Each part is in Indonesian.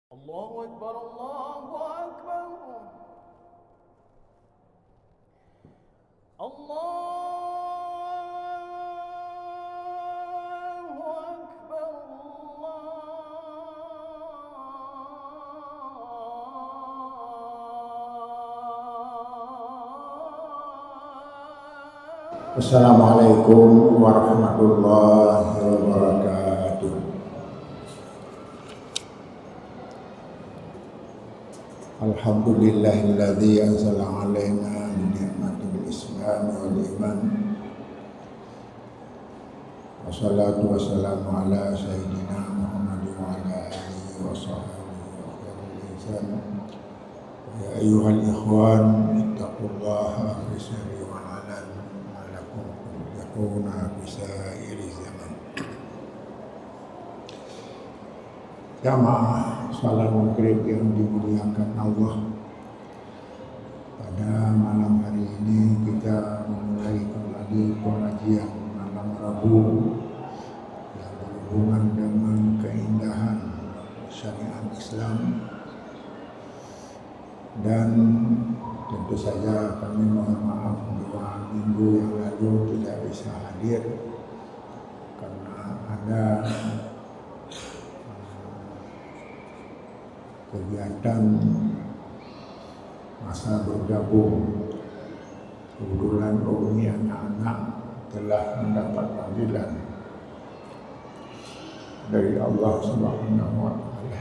الله أكبر الله أكبر الله أكبر Assalamualaikum warahmatullahi wabarakatuh. Alhamdulillahilladzi anzala alaina ni'matul Islam wal iman. Wassalatu wassalamu ala sayyidina Muhammad wa ala alihi wa sahbihi wa khairil insan. Ya ayyuhal ikhwan, ittaqullaha fi sirri wal alan la'allakum tuflihuna fi sa'iri zaman. Jamaah salat maghrib yang dimuliakan Allah, pada malam hari ini kita memulai kembali pengajian malam Rabu yang berhubungan dengan keindahan syariat Islam. Dan tentu saja kami mohon maaf 2 minggu yang lalu tidak bisa hadir karena ada kegiatan masa bergabung. Kebetulan Umi anak-anak telah mendapat panggilan dari Allah Subhanahu wa Ta'ala.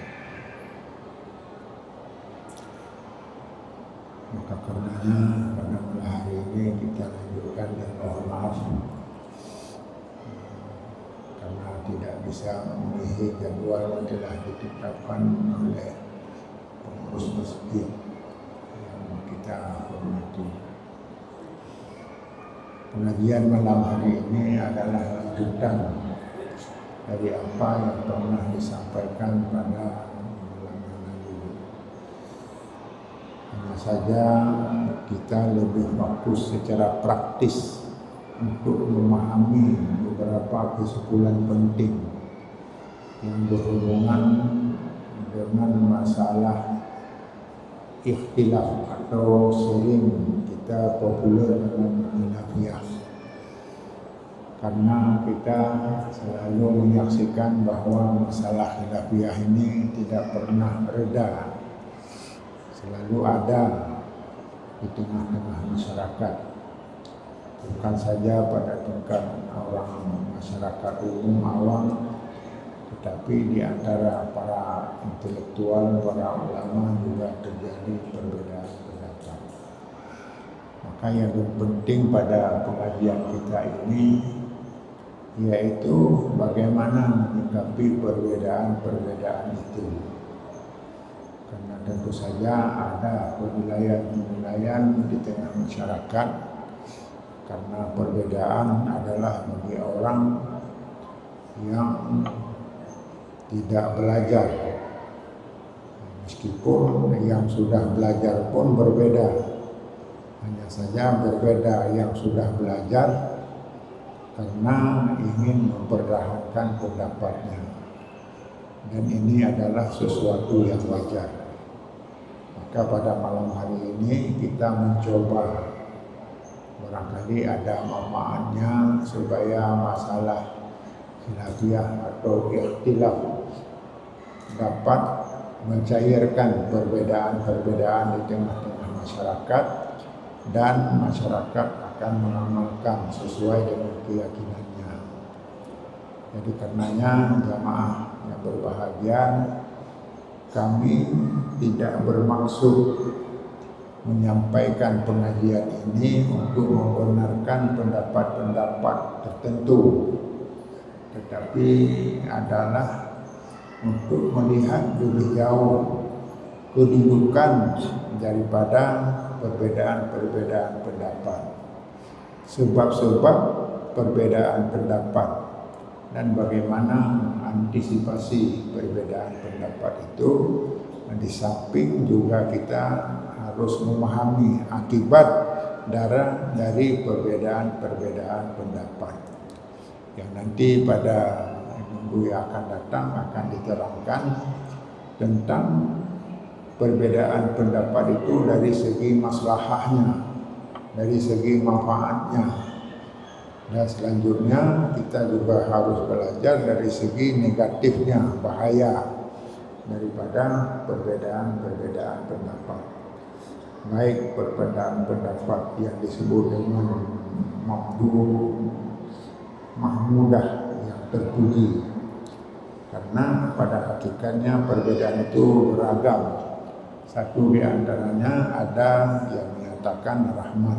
Maka karenanya pada malam hari ini kita lanjutkan dan mohon maaf karena tidak bisa memenuhi jadwal yang telah ditetapkan oleh pengurus masjid yang kita hormati. Pengajian malam hari ini adalah lanjutan dari apa yang pernah disampaikan pada malam yang lalu. Hanya saja kita lebih fokus secara praktis untuk memahami beberapa kesimpulan penting yang berhubungan dengan masalah ikhtilaf atau sering kita populer dengan khilafiyah. Karena kita selalu menyaksikan bahwa masalah khilafiyah ini tidak pernah reda, selalu ada di tengah-tengah masyarakat, bukan saja pada tingkat orang masyarakat umum awam, tetapi di antara para intelektual, para ulama juga terjadi perbedaan pendapat. Maka yang penting pada pengajian kita ini yaitu bagaimana menyikapi perbedaan-perbedaan itu. Karena tentu saja ada penilaian-penilaian di tengah masyarakat, karena perbedaan adalah bagi orang yang tidak belajar. Meskipun yang sudah belajar pun berbeda, hanya saja berbeda yang sudah belajar karena ingin mempertahankan pendapatnya, dan ini adalah sesuatu yang wajar. Maka pada malam hari ini kita mencoba, barangkali ada manfaatnya supaya masalah khilafiyah atau ikhtilaf dapat mencairkan perbedaan-perbedaan di tengah-tengah masyarakat, dan masyarakat akan mengamalkan sesuai dengan keyakinannya. Jadi karenanya jamaah yang berbahagia, kami tidak bermaksud menyampaikan pengajian ini untuk membenarkan pendapat-pendapat tertentu, tetapi adalah untuk melihat lebih jauh kedudukan daripada perbedaan-perbedaan pendapat, sebab-sebab perbedaan pendapat, dan bagaimana antisipasi perbedaan pendapat itu. Di samping juga kita harus memahami akibat dari perbedaan-perbedaan pendapat yang nanti pada minggu yang akan datang akan diterangkan tentang perbedaan pendapat itu dari segi maslahahnya, dari segi manfaatnya. Dan selanjutnya kita juga harus belajar dari segi negatifnya, bahaya daripada perbedaan pendapat. Baik perbedaan pendapat yang disebut dengan mahmudah yang terpuji, karena pada hakikatnya perbedaan itu beragam. Satu di antaranya ada yang menyatakan rahmat.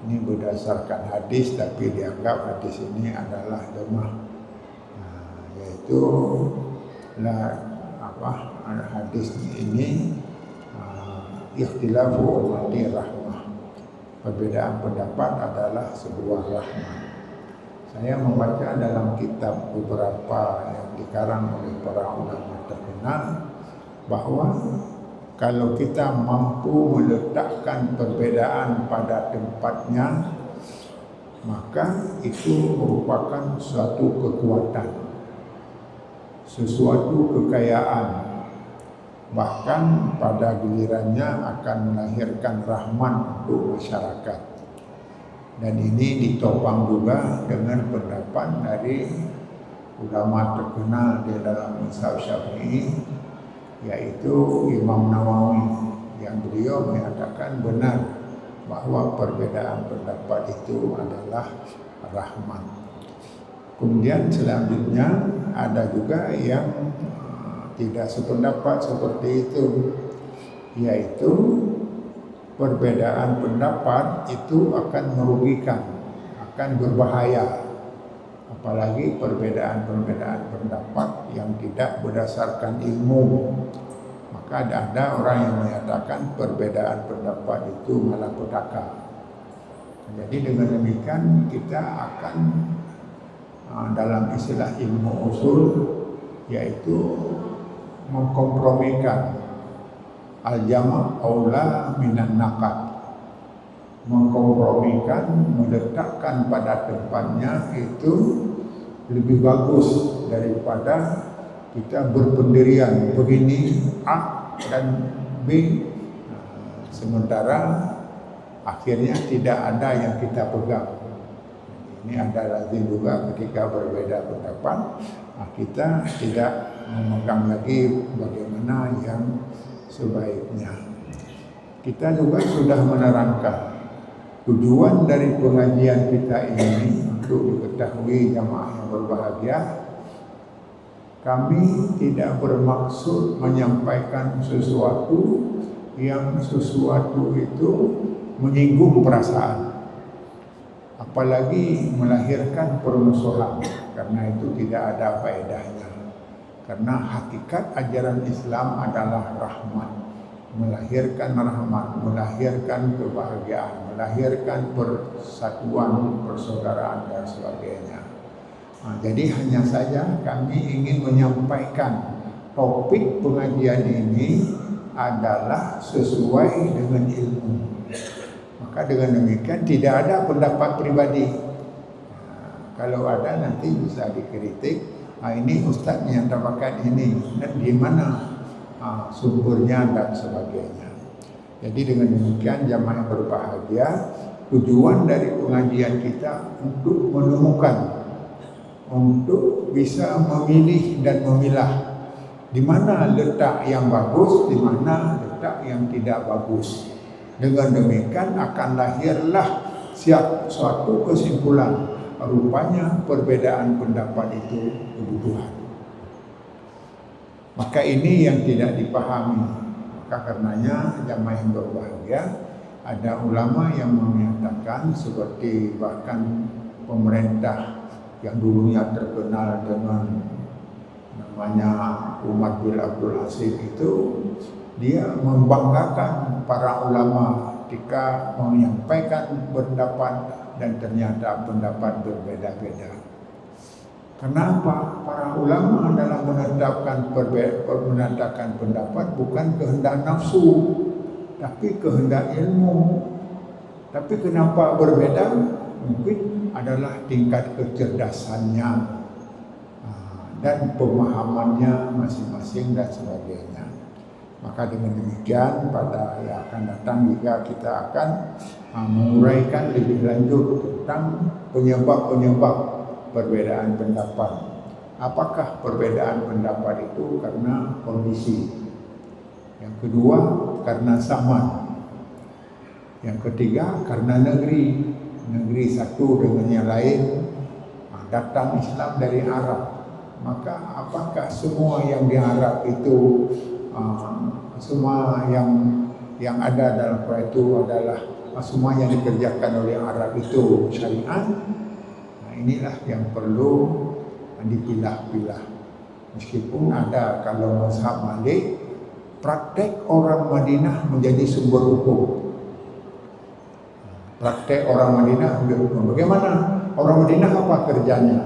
Ini berdasarkan hadis, tapi dianggap hadis ini adalah lemah. Yaitu hadis ini ikhtilafu ummati rahmah. Perbedaan pendapat adalah sebuah rahmah. Saya membaca dalam kitab beberapa yang dikarang oleh para ulama terkenal bahwa kalau kita mampu meletakkan perbedaan pada tempatnya, maka itu merupakan suatu kekuatan, sesuatu kekayaan, bahkan pada gilirannya akan melahirkan rahmat untuk masyarakat. Dan ini ditopang juga dengan pendapat dari ulama terkenal di dalam mazhab Syafi'i, yaitu Imam Nawawi, yang beliau menyatakan benar bahwa perbedaan pendapat itu adalah rahmat. Kemudian selanjutnya ada juga yang tidak sependapat seperti itu, yaitu perbedaan pendapat itu akan merugikan, akan berbahaya. Apalagi perbedaan pendapat yang tidak berdasarkan ilmu. Maka ada orang yang menyatakan perbedaan pendapat itu malapetaka. Jadi dengan demikian kita akan dalam istilah ilmu usul, yaitu mengkompromikan al-jama' aula minan naqad. Mengkompromikan, meletakkan pada tempatnya itu lebih bagus daripada kita berpendirian begini A dan B, sementara akhirnya tidak ada yang kita pegang. Ini ada lazim juga ketika berbeda pendapat, kita tidak memegang lagi bagaimana yang sebaiknya. Kita juga sudah menerangkan tujuan dari pengajian kita ini untuk diketahui jamaah yang berbahagia. Kami tidak bermaksud menyampaikan sesuatu yang itu menyinggung perasaan, apalagi melahirkan permusuhan, karena itu tidak ada faedahnya. Karena hakikat ajaran Islam adalah rahmat, melahirkan rahmat, melahirkan kebahagiaan, melahirkan persatuan, persaudaraan dan sebagainya. Jadi hanya saja kami ingin menyampaikan topik pengajian ini adalah sesuai dengan ilmu. Maka dengan demikian tidak ada pendapat pribadi. Kalau ada nanti bisa dikritik. Ini Ustaz menyatakan ini, dan di mana sumbernya dan sebagainya. Jadi dengan demikian jamaah yang berbahagia, tujuan dari pengajian kita untuk menemukan, untuk bisa memilih dan memilah di mana letak yang bagus, di mana letak yang tidak bagus. Dengan demikian akan lahirlah suatu kesimpulan, rupanya perbedaan pendapat itu kebutuhan. Maka ini yang tidak dipahami. Maka karenanya jamaah yang berbahagia, ada ulama yang menyatakan, seperti bahkan pemerintah yang dulunya terkenal dengan namanya Umar bin Abdul Aziz itu, dia membanggakan para ulama ketika menyampaikan pendapat dan ternyata pendapat berbeda-beda. Kenapa? Para ulama dalam menetapkan pendapat bukan kehendak nafsu, tapi kehendak ilmu. Tapi kenapa berbeda? Mungkin adalah tingkat kecerdasannya. dan pemahamannya masing-masing dan sebagainya. Maka dengan demikian pada yang akan datang juga kita akan menguraikan lebih lanjut tentang penyebab-penyebab perbedaan pendapat. Apakah perbedaan pendapat itu karena kondisi? Yang kedua karena zaman. Yang ketiga karena negeri satu dengan yang lain. Datang Islam dari Arab, maka apakah semua yang di Arab itu semua yang ada dalam Quran itu adalah semua yang dikerjakan oleh Arab itu syariat? Nah, inilah yang perlu dipilah-pilah. Meskipun ada kalau mazhab Malik, praktek orang Madinah menjadi sumber hukum. Praktek orang Madinah menjadi hukum. Bagaimana orang Madinah apa kerjanya?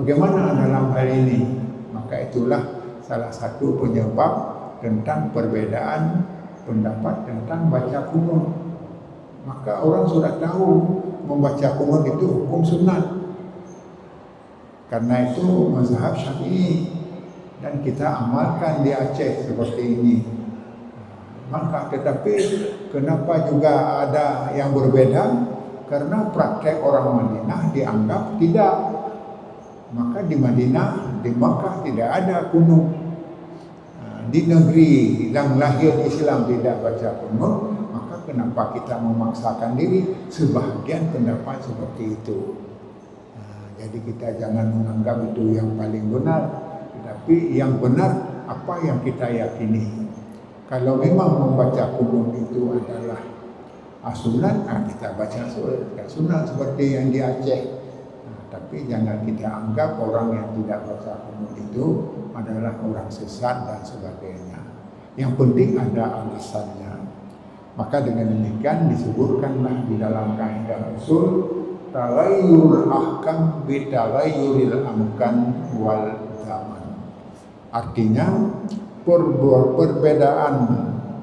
Bagaimana dalam hal ini? Maka itulah salah satu penyebab tentang perbedaan pendapat tentang baca kunut. Maka orang sudah tahu membaca kunut itu hukum sunat. Karena itu mazhab Syafi'i dan kita amalkan di Aceh seperti ini. Maka tetapi kenapa juga ada yang berbeda? Karena praktek orang Madinah dianggap tidak. Maka di Madinah, di Makkah tidak ada kunut. Di negeri yang lahir Islam tidak baca kunut, maka kenapa kita memaksakan diri? Sebahagian pendapat seperti itu. Jadi kita jangan menganggap itu yang paling benar, tetapi yang benar apa yang kita yakini. Kalau memang membaca kunut itu adalah sunat, kita baca sunat seperti yang di Aceh. Tapi jangan kita anggap orang yang tidak baca kunut itu adalah orang sesat dan sebagainya. Yang penting ada alasannya. Maka dengan demikian disebutkanlah di dalam kaidah usul talayyul ahkam bi talayyulil amkan wal zaman. Artinya perbedaan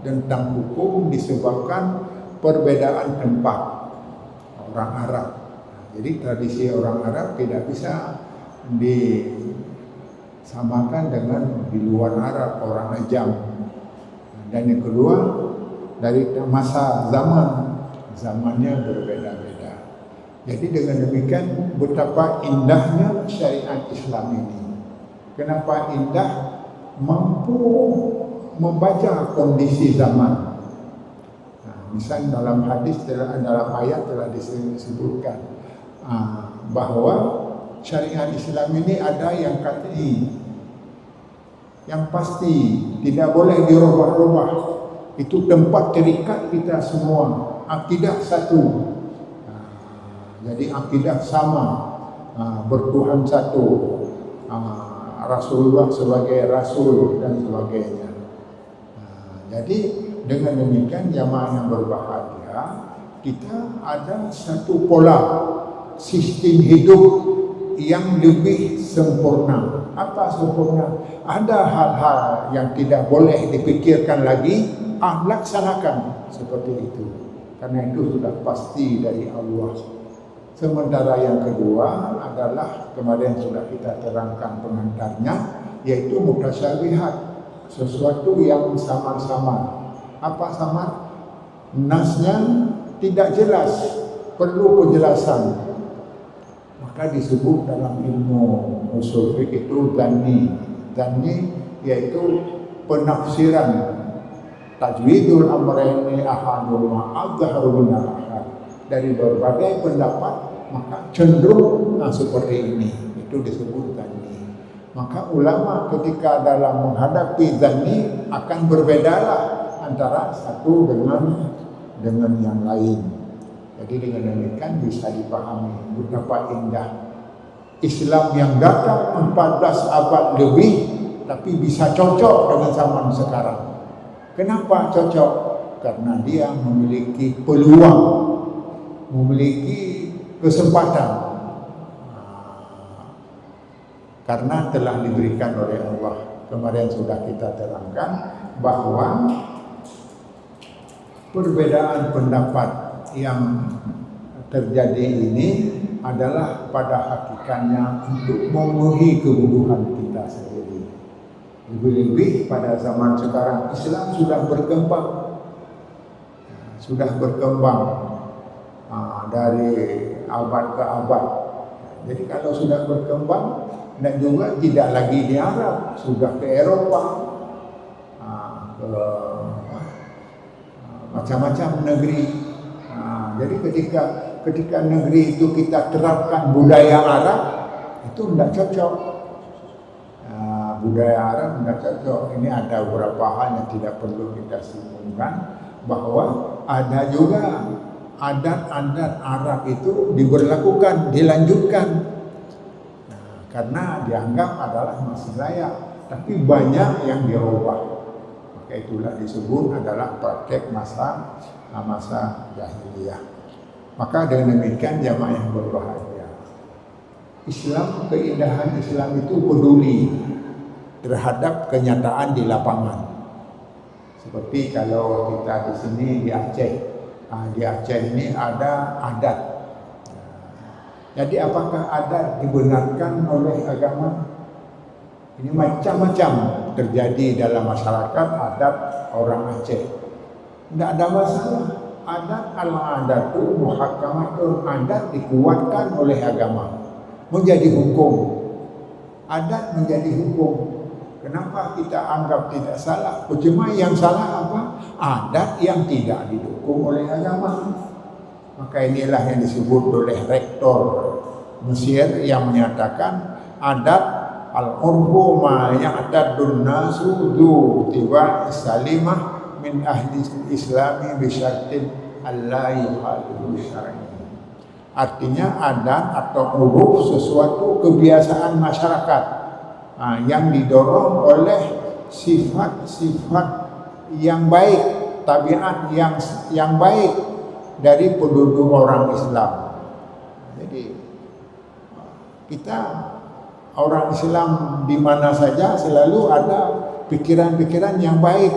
tentang hukum disebabkan perbedaan tempat orang Arab. Jadi tradisi orang Arab tidak bisa disamakan dengan di luar Arab orang Ajam. Dan yang kedua dari masa zamannya berbeda-beda. Jadi dengan demikian betapa indahnya syariat Islam ini. Kenapa indah? Mampu membaca kondisi zaman. Misal dalam hadis, dalam ayat telah disebutkan bahwa syariat Islam ini ada yang qat'i, yang pasti tidak boleh dirubah-rubah. Itu tempat terikat kita semua, akidah satu. Jadi akidah sama, bertuhan satu, Rasulullah sebagai Rasul dan sebagainya. Jadi dengan demikian jamaah yang berbahagia, kita ada satu pola sistem hidup yang lebih sempurna. Apa sempurna? Ada hal-hal yang tidak boleh dipikirkan lagi, laksanakan seperti itu. Karena itu sudah pasti dari Allah. Sementara yang kedua adalah kemarin sudah kita terangkan pengantarnya, yaitu mutasyabihat, sesuatu yang samar-samar. Apa samar? Nasnya tidak jelas, perlu penjelasan. Maka disebut dalam ilmu usul fiqh itu dhanni. Dhanni yaitu penafsiran. Tajwidul amrayni ahaduma adzharu min al-akhar. Dari berbagai pendapat maka cenderung seperti ini. Itu disebut dhanni. Maka ulama ketika dalam menghadapi dhanni akan berbedalah antara satu dengan yang lain. Jadi dengan demikian bisa dipahami betapa indah Islam yang datang 14 abad lebih tapi bisa cocok dengan zaman sekarang. Kenapa cocok? Karena dia memiliki peluang, memiliki kesempatan. Karena telah diberikan oleh Allah. Kemarin sudah kita terangkan bahwa perbedaan pendapat yang terjadi ini adalah pada hakikatnya untuk memenuhi kebutuhan kita sendiri. Lebih-lebih pada zaman sekarang Islam sudah berkembang, dari abad ke abad. Jadi kalau sudah berkembang dan juga tidak lagi di Arab, sudah ke Eropa, ke macam-macam negeri. Jadi ketika negeri itu kita terapkan budaya Arab, itu tidak cocok. Budaya Arab tidak cocok. Ini ada beberapa hal yang tidak perlu kita singgungkan, bahwa ada juga adat-adat Arab itu diberlakukan, dilanjutkan, karena dianggap adalah masih layak, tapi banyak yang dirubah. Maka itulah disebut adalah praktek masa jahiliyah. Maka dengan demikian jamaah yang berbahagia, Islam, keindahan Islam itu peduli terhadap kenyataan di lapangan. Seperti kalau kita di sini di Aceh, di Aceh ini ada adat. Jadi apakah adat dibenarkan oleh agama? Ini macam-macam terjadi dalam masyarakat adat orang Aceh. Tidak ada masalah. Adat al-adatu muhakkamatun, adat dikuatkan oleh agama, menjadi hukum. Adat menjadi hukum. Kenapa kita anggap tidak salah? Cuma yang salah apa? Adat yang tidak didukung oleh agama. Maka inilah yang disebut oleh rektor Mesir yang menyatakan adat al-urfu ma ya'tadun nasu du tiba salimah min ahli islami bisyartin alla yukhalifu syar'i. Artinya adat atau uruf sesuatu kebiasaan masyarakat yang didorong oleh sifat-sifat yang baik, tabiat yang baik dari penduduk orang Islam. Jadi kita orang Islam di mana saja selalu ada pikiran-pikiran yang baik,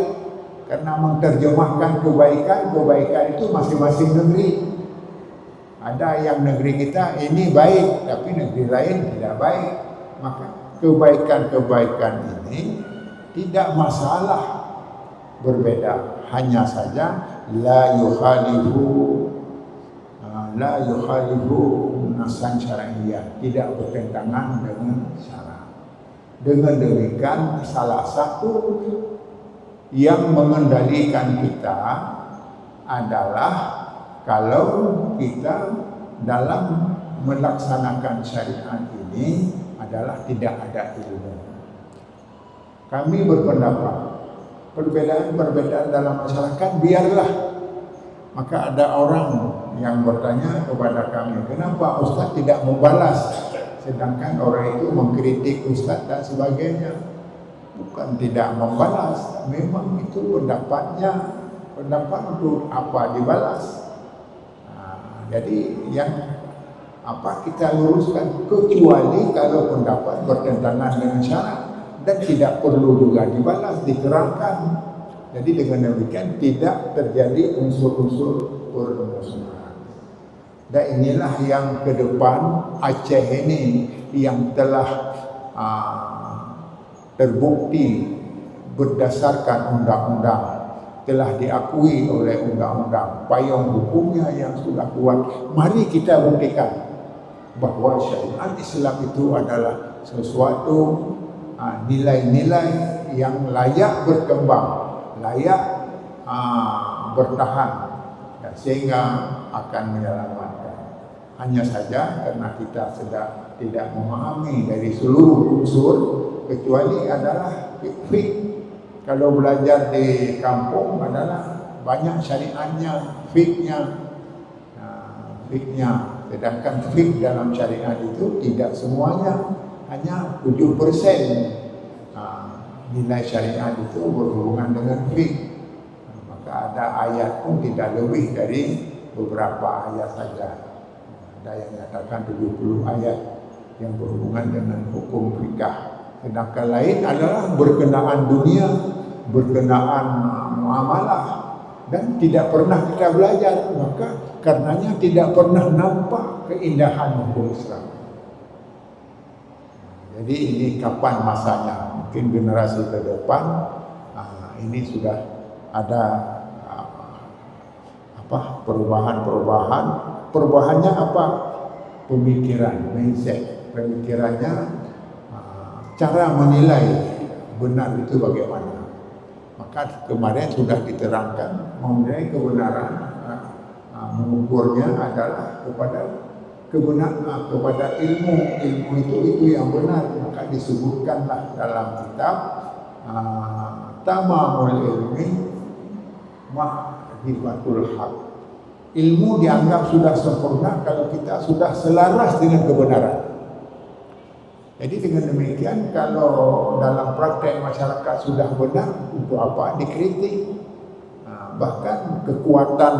karena menerjemahkan kebaikan itu masing-masing negeri. Ada yang negeri kita ini baik, tapi negeri lain tidak baik. Maka kebaikan-kebaikan ini tidak masalah, berbeda, hanya saja la yukhalifu nasan syar'iyyah, tidak bertentangan dengan syarak. Dengan demikian salah satu yang mengendalikan kita adalah kalau kita dalam melaksanakan syariat ini adalah tidak ada ilmu. Kami berpendapat perbedaan dalam masyarakat biarlah. Maka ada orang yang bertanya kepada kami, kenapa Ustaz tidak membalas, sedangkan orang itu mengkritik Ustaz dan sebagainya. Bukan tidak membalas, memang itu pendapatnya, pendapat untuk apa dibalas. Jadi yang kita luruskan, kecuali kalau pendapat bertentangan dengan syarak dan tidak perlu juga dibalas, diterangkan. Jadi dengan demikian tidak terjadi unsur-unsur permusuhan. Dan inilah yang ke depan Aceh ini yang telah terbukti berdasarkan undang-undang, telah diakui oleh undang-undang, payung hukumnya yang sudah kuat. Mari kita buktikan bahwa syariat Islam itu adalah sesuatu nilai-nilai yang layak berkembang, layak bertahan, dan sehingga akan menyelamatkan. Hanya saja karena kita sedang tidak memahami dari seluruh unsur, kecuali adalah fiqh. Kalau belajar di kampung adalah banyak syariatnya, fiqhnya. Sedangkan fiqh dalam syariat itu tidak semuanya, hanya 7%. Nilai syariat itu berhubungan dengan fiqh. Maka ada ayat pun tidak lebih dari beberapa ayat saja. Ada yang nyatakan 70 ayat yang berhubungan dengan hukum fikih. Sedangkan lain adalah berkenaan dunia, berkenaan muamalah, dan tidak pernah kita belajar. Maka karenanya tidak pernah nampak keindahan hukum Islam. Jadi ini kapan masanya? Mungkin generasi ke depan ini sudah ada perubahan. Perubahannya apa? Pemikiran, mindset. Pemikirannya, cara menilai benar itu bagaimana. Maka kemarin sudah diterangkan mengenai kebenaran, mengukurnya adalah kepada ilmu itu yang benar. Maka disebutkanlah dalam kitab Tamamul Ilmi Ma'rifatul Haq. Ilmu dianggap sudah sempurna kalau kita sudah selaras dengan kebenaran. Jadi dengan demikian, kalau dalam praktek masyarakat sudah benar, untuk apa dikritik? Bahkan kekuatan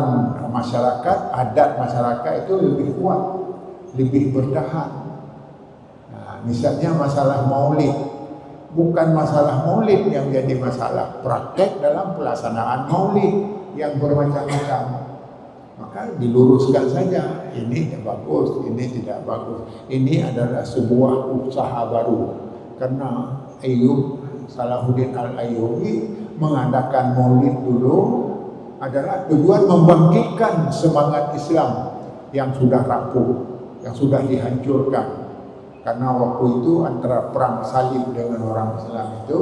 masyarakat, adat masyarakat itu lebih kuat, lebih bertahan. Misalnya masalah maulid, bukan masalah maulid yang jadi masalah, praktek dalam pelaksanaan maulid yang bermacam-macam. Maka diluruskan saja, ini bagus, ini tidak bagus. Ini adalah sebuah usaha baru. Karena Salahuddin Al-Ayyubi mengadakan maulid dulu adalah tujuan membangkitkan semangat Islam yang sudah rapuh, yang sudah dihancurkan. Karena waktu itu antara perang salib dengan orang Islam itu,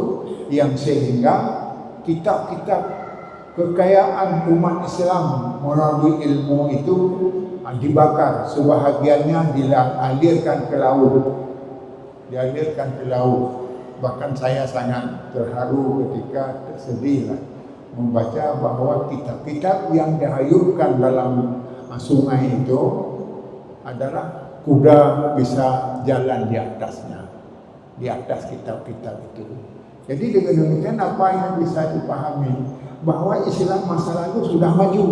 yang sehingga kitab-kitab kekayaan umat Islam melalui ilmu itu dibakar, sebahagiannya dialirkan ke laut. Bahkan saya sangat terharu ketika tersedih membaca bahwa kitab-kitab yang dihayurkan dalam sungai itu adalah kuda bisa jalan di atasnya, di atas kitab-kitab itu. Jadi dengan demikian apa yang bisa dipahami? Bahwa Islam masa lalu sudah maju.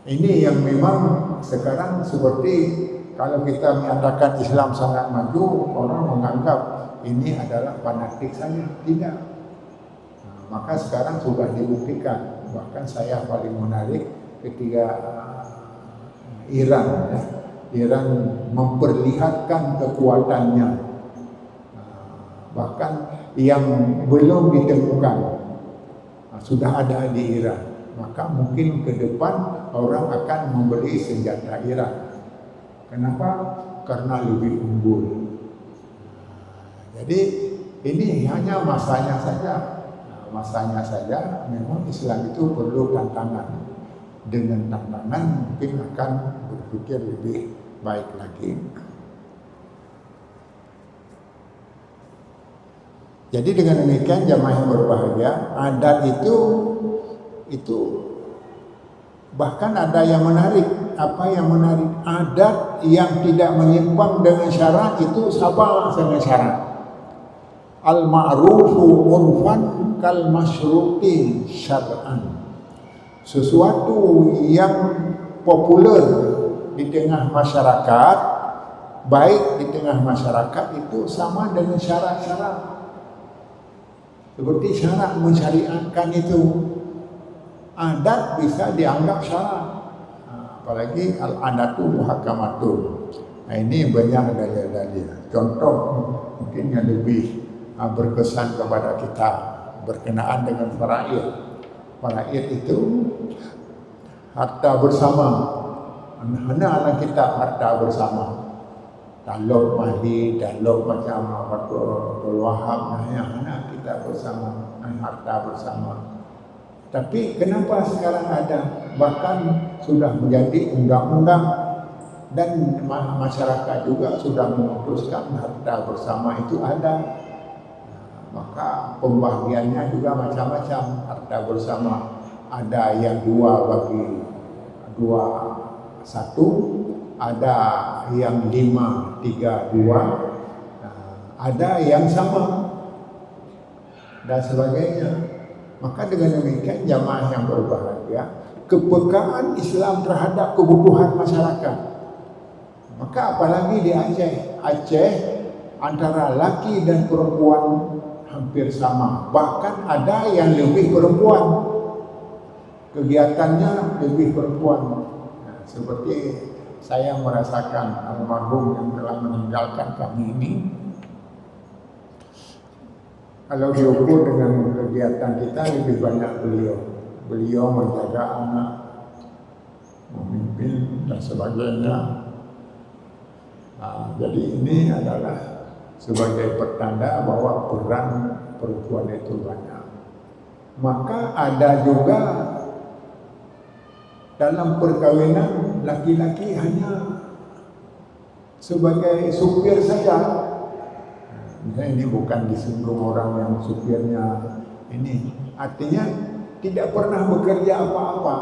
Ini yang memang sekarang seperti kalau kita menyatakan Islam sangat maju, orang menganggap ini adalah fanatik saja. Tidak. Maka sekarang sudah dibuktikan. Bahkan saya paling menarik ketika Iran memperlihatkan kekuatannya. Bahkan yang belum ditemukan sudah ada di Iran. Maka mungkin ke depan orang akan membeli senjata Iran. Kenapa? Karena lebih unggul. Jadi ini hanya masanya saja. Memang Islam itu perlu tantangan. Dengan tantangan mungkin akan berpikir lebih baik lagi. Jadi dengan demikian jamaah yang berbahagia, adat itu bahkan ada yang menarik. Apa yang menarik? Adat yang tidak menyimpang dengan syarat itu sama dengan syarat. Al-ma'rufu urfan kal masyruti syar'an. Sesuatu yang populer di tengah masyarakat, baik di tengah masyarakat itu sama dengan syarat-syarat. Seperti syarat mensyariatkan itu, adat bisa dianggap syarat, apalagi al-adatu muhakamatun. Nah ini banyak dalil-dalil. Contoh mungkin yang lebih berkesan kepada kita berkenaan dengan faraid. Faraid itu harta bersama. Mana kitab harta bersama. Dalog mahdi, dalog macam Abdul Wahab, mana kita bersama, harta bersama. Tapi kenapa sekarang ada? Bahkan sudah menjadi undang-undang dan masyarakat juga sudah memutuskan harta bersama itu ada. Maka pembagiannya juga macam-macam. Harta bersama ada yang 2 bagi 2 1. Ada yang 5, 3, 2, ada yang sama dan sebagainya. Maka dengan demikian jamaah yang berbahagia, kepekaan Islam terhadap kebutuhan masyarakat. Maka apalagi di Aceh antara laki dan perempuan hampir sama, bahkan ada yang lebih perempuan. kegiatannya lebih perempuan. Nah, seperti saya merasakan almarhum yang telah meninggalkan kami ini, kalau diukur dengan kegiatan kita lebih banyak beliau. Beliau menjaga anak, memimpin dan sebagainya. Nah, jadi ini adalah sebagai pertanda bahwa peran perempuan itu banyak. Maka ada juga dalam perkawinan laki-laki hanya sebagai supir saja. Nah, ini bukan disinggung orang yang supirnya ini, artinya tidak pernah bekerja apa-apa.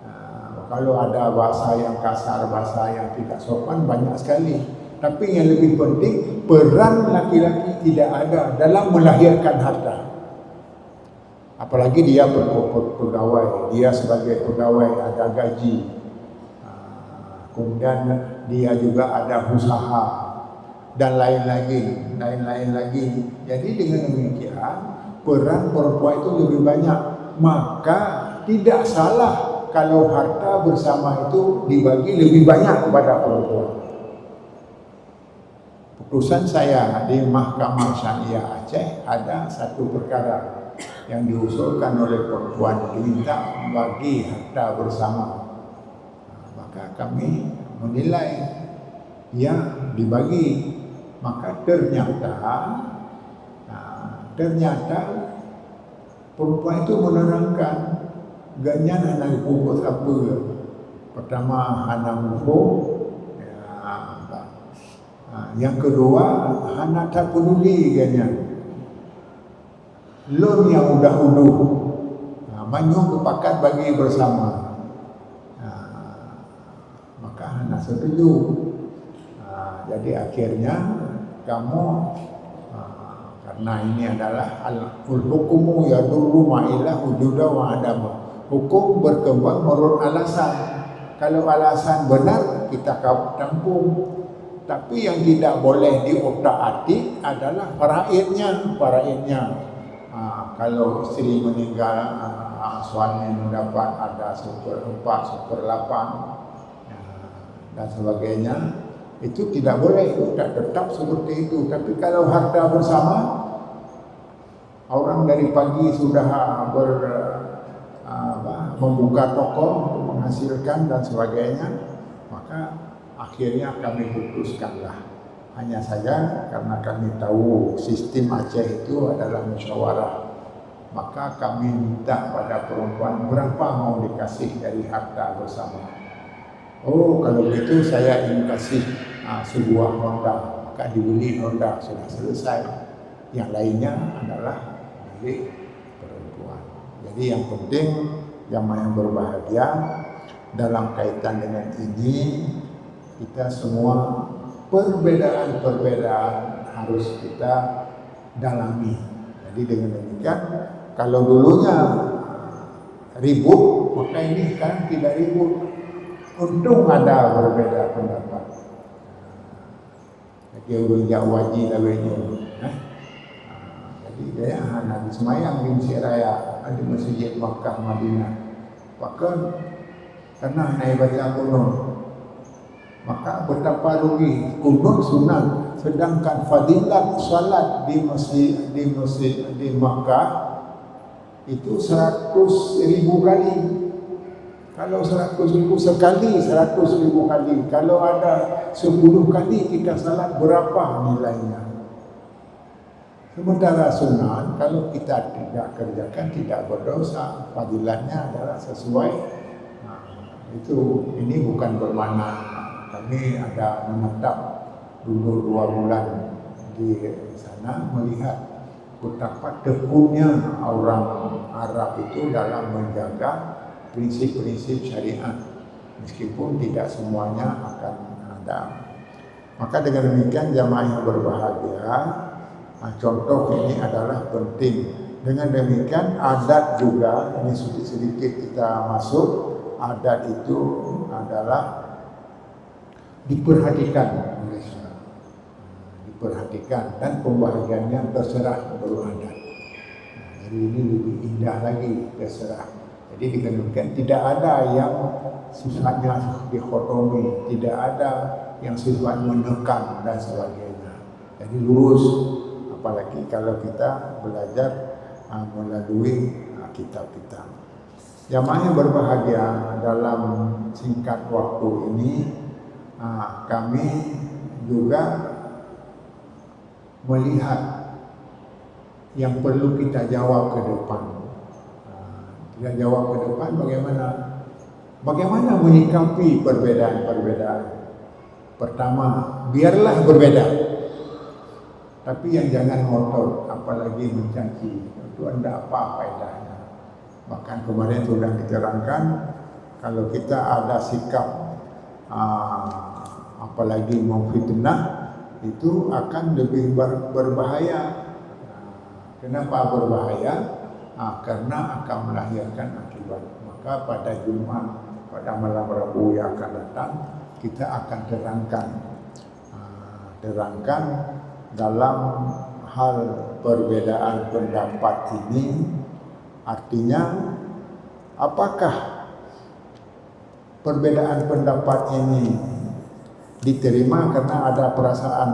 Nah, kalau ada bahasa yang kasar, bahasa yang tidak sopan banyak sekali. Tapi yang lebih penting, peran laki-laki tidak ada dalam melahirkan harta. Apalagi dia pegawai, dia sebagai pegawai ada gaji, kemudian dia juga ada usaha dan lain-lain lagi. Jadi dengan demikian peran perempuan itu lebih banyak. Maka tidak salah kalau harta bersama itu dibagi lebih banyak kepada perempuan. Putusan saya di Mahkamah Syariah Aceh ada satu perkara yang diusulkan oleh perempuan diminta bagi harta bersama. Maka kami menilai ya dibagi. Maka ternyata perempuan itu menerangkan ganyan anak pupuk apa. Pertama anak pupuk, yang kedua anak tak peduli ganyan. Lon yang udah uluh, manyung kepakat bagi bersama. Maka anak setuju. Jadi akhirnya kamu karena ini adalah al-hukumu yadurru ma'ilah wujuda wa adama. Hukum berkembang menurut alasan. Kalau alasan benar kita tampung. Tapi yang tidak boleh diotak-atik adalah faraidnya. Kalau istri meninggal, suami mendapat ada 1/4, 1/8 dan sebagainya, itu tidak boleh, tidak tetap seperti itu. Tapi kalau harta bersama, orang dari pagi sudah membuka toko untuk menghasilkan dan sebagainya, maka akhirnya kami putuskanlah. Hanya saja karena kami tahu sistem Aceh itu adalah musyawarah, maka kami minta pada perempuan berapa mau dikasih dari harta bersama. Oh, kalau begitu saya ingin kasih sebuah Honda, maka dibeli Honda, sudah selesai. Yang lainnya adalah milik perempuan. Jadi yang penting jamaah yang berbahagia dalam kaitan dengan ini, kita semua perbedaan harus kita dalami. Jadi dengan demikian, kalau dulunya ribut, maka ini sekarang tidak ribut. Untung ada berbeda pendapat. Dia udah wajib lawenya. Jadi dia anak semayang di Mesir Raya, di Masjid Makkah Madinah. Bahkan karena naik baca kunut, maka betapa rugi. Kunut sunat, sedangkan fadilat salat di Makkah itu 100.000 kali. Kalau 100.000 sekali, 100.000 kali. Kalau ada 10 kali kita salat, berapa nilainya? Sementara sunat, kalau kita tidak kerjakan, tidak berdosa. Fadilatnya adalah sesuai. Ini bukan bermakna kami ada menetap dulu 2 bulan di sana melihat betapa tekunnya orang Arab itu dalam menjaga prinsip-prinsip syariat, meskipun tidak semuanya akan ada. Maka dengan demikian jamaah yang berbahagia, contoh ini adalah penting. Dengan demikian adat juga, ini sedikit kita masuk, adat itu adalah diperhatikan oleh Islam, diperhatikan dan pembahagiannya terserah beruadat. Jadi ini lebih indah lagi, terserah. Jadi dikatakan tidak ada yang sifatnya dikotomi, tidak ada yang sifat menekan dan sebagainya. Jadi lurus, apalagi kalau kita belajar melalui kitab-kitab. Jamaah yang berbahagia, dalam singkat waktu ini kami juga melihat yang perlu kita jawab ke depan. Kita jawab ke depan bagaimana menyikapi perbedaan-perbedaan. Pertama, biarlah berbeda, tapi yang jangan ngotot, apalagi mencaci. Itu tidak apa faedahnya. Bahkan kemarin sudah diterangkan, kalau kita ada sikap apalagi mau fitnah, itu akan lebih berbahaya. Kenapa berbahaya? Karena akan melahirkan akibat. Maka pada Jumat, pada malam Rabu yang akan datang, kita akan terangkan dalam hal perbedaan pendapat ini. Artinya, apakah perbedaan pendapat ini diterima karena ada perasaan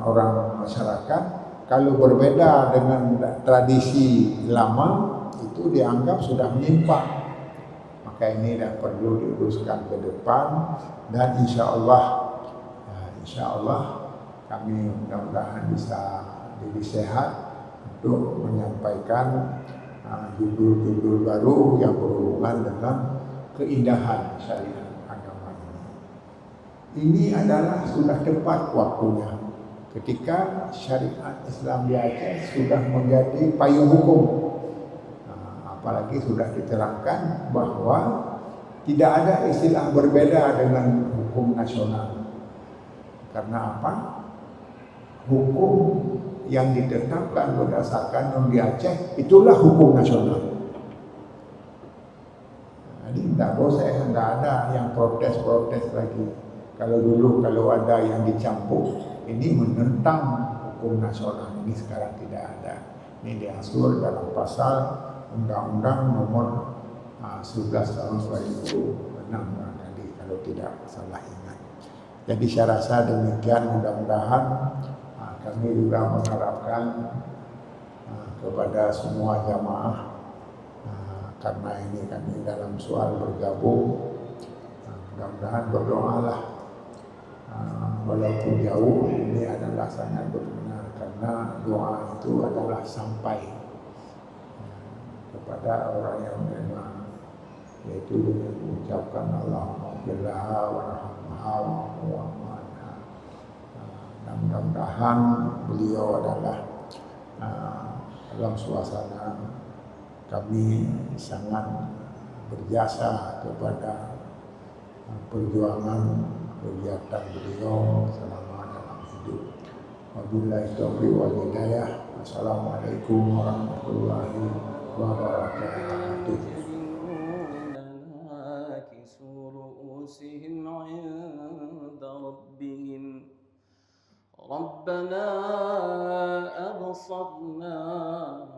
orang masyarakat? Kalau berbeda dengan tradisi lama, itu dianggap sudah menyimpang. Maka ini dah perlu diluruskan ke depan, dan insya Allah kami mudah-mudahan bisa jadi sehat untuk menyampaikan judul-judul baru yang berhubungan dengan keindahan syariat agama ini. Ini adalah sudah tepat waktunya ketika syariat Islam di Aceh sudah menjadi payung hukum. Apalagi sudah diterangkan bahwa tidak ada istilah berbeda dengan hukum nasional. Karena apa? Hukum yang ditetapkan berdasarkan di Aceh itulah hukum nasional. Jadi tidak ada yang protes lagi. Kalau dulu ada yang dicampur, ini menentang hukum nasional. Ini sekarang tidak ada. Ini diatur dalam pasal Undang-Undang Nomor 11 Tahun 2006 tadi, kalau tidak salah ingat. Jadi saya rasa demikian. Mudah-mudahan kami juga mengharapkan kepada semua jamaah, karena ini kami dalam soal bergabung, mudah-mudahan berdoalah. Walaupun jauh, ini adalah sangat berguna, karena doa itu adalah sampai kepada orang yang menerima, yaitu dengan mengucapkan Allahumma billaha wa rahmatha wa ma'ana. Mudah-mudahan beliau adalah dalam suasana kami sangat berjasa kepada perjuangan kegiatan beliau selama dalam hidup. Wabillahi taufiq wal hidayah. Wassalamualaikum warahmatullahi wabarakatuh. ربنا أبصرنا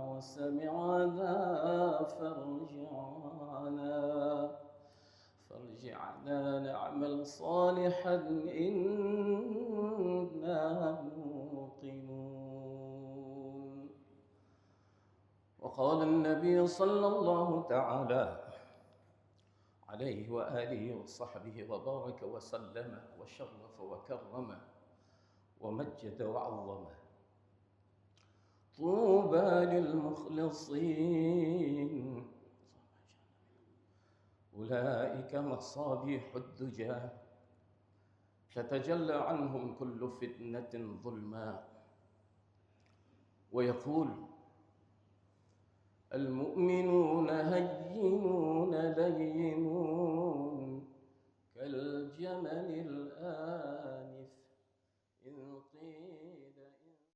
وسمعنا فارجعنا نعمل صالحا إنا موقنون. وقال النبي صلى الله تعالى عليه وآله وصحبه وبارك وسلم وشرف وكرم ومجد وعظم: طوبى للمخلصين أولئك مصابيح الدجى تتجلى عنهم كل فتنة ظلماء. ويقول: المؤمنون هينون لينون